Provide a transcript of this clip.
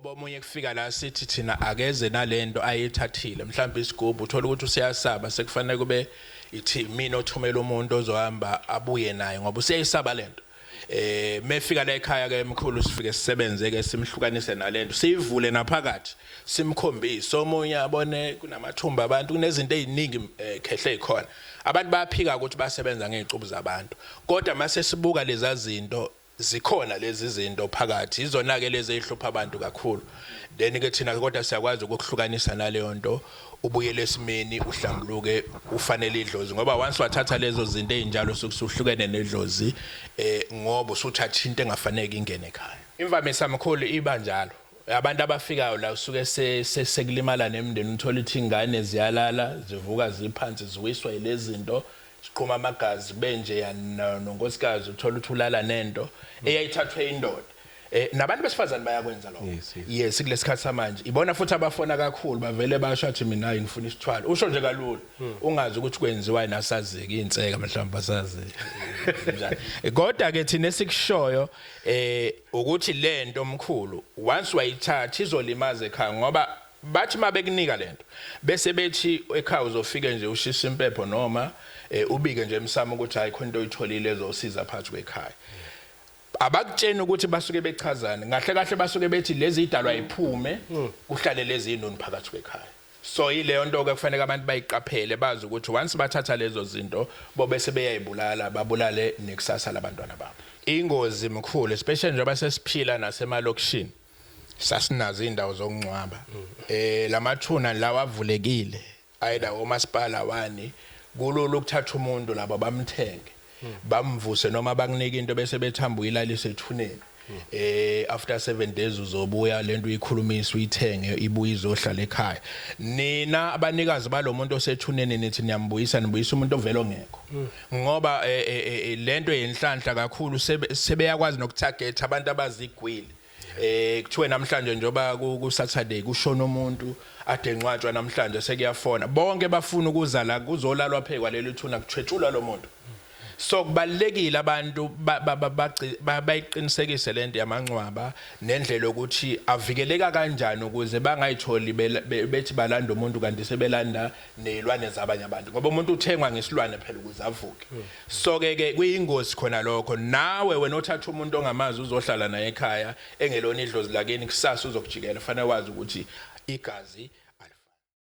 bomunye kufika la sithi thina akeze nalento ayithathile mhlawumbe isigubhu uthola ukuthi usiyasaba sekufanele kube ithi mina othumela umuntu ozohamba abuye naye ngoba usiyisaba lento mefika la ekhaya ke emkhulu sifike sisebenze ke simhlukanise nalento sivule naphakathi simkhombise omunye abone kunamathumba abantu kunezinto eziningi khehle ikhona abantu bayaphika ukuthi basebenza ngezicubu zabantu kodwa mase sibuka lezi zinto zikhona lezi zinto phakathi izona ke lezi ezihlupha abantu kakhulu then ke thina kodwa siyakwazi ukuhlukanisa naleyo nto ubuyele esimeni uhlambuluke ufanele idlozi ngoba once wathatha lezo zinto ezinjalo sokusuhlukene nedlozi ngoba usuthatha into engafanele ingene ekhaya imvamisa mkhulu iba njalo abantu abafikayo la usuke sekulimala nemndeni uthola ukuthi ingane ziyalala zivuka ziphansi ziwiswa ilezi zinto siqhuma amagazi benje nonkosikazi uthola ukuthi ulala nento eyayithathwe indoda nabantu besifazane bayakwenza lokho yes kulesikhathi samanje ibona futhi abafona kakhulu bavele basho athi mina ngifuna isithwalo usho nje kalula ungazi ukuthi kwenziwa nasazeke inseka mhlawumbe basazi njani kodwa ke thina esikushoyo ukuthi lento omkhulu once wayithatha izolimaza ekhaya ngoba bathi mabekunika lento bese bethi ekhaya uzofika nje ushisa impepho noma ubike nje emsamo ukuthi hayi khona into oyitholile ezosiza phakathi kwekhaya abakutshena ukuthi basuke bechazana kahle kahle basuke bethi lezi idalwa iphume kuhlale lezi inoni phakathi kwekhaya so ileyo nto ke kufanele abantu bayiqaphele bazi ukuthi once bathatha lezo zinto bobe sebeyayibulala babulale nekusasa labantwana babo ingozi mkhulu especially njengoba sesiphila nasemalokishini sasinazo indawo zokungcwaba lamathuna lawa avulekile ayida omasipala wani kulula ukuthatha umuntu labo bamthenge bamvuse noma bakunika into bese bethamba uyilalise ethuneni after 7 days uzobuya lento uyikhulumisa uyithenge ibuye izohlala ekhaya nina abanikazi balomuntu osethuneni nithi niyambuyisa nibuyisa umuntu ovela ongekho ngoba lento yenhlanhla kakhulu sebeyakwazi nokutarget abantu abazigwili kuthiwe namhlanje njoba ku Saturday kushona umuntu ade encwatshwa namhlanje sekuyafona bonke bafuna ukuza la kuzolalwa phekwa lelo thuna kuthwetshulwa lo muntu so kubalekile abantu bayiqinisekise lento yamangcwaba nendlela ukuthi avikeleka kanjani ukuze bangayitholi bethi balanda umuntu kanti sebelanda nezilwane zabanye abantu ngoba umuntu uthengwa ngesilwane phela ukuze avuke so ke kuyingozi khona lokho nawe wena othatha umuntu ongamazi uzohlala naye ekhaya engelona idlozi lakeni kusasa uzokujikela fanele wazi ukuthi igazi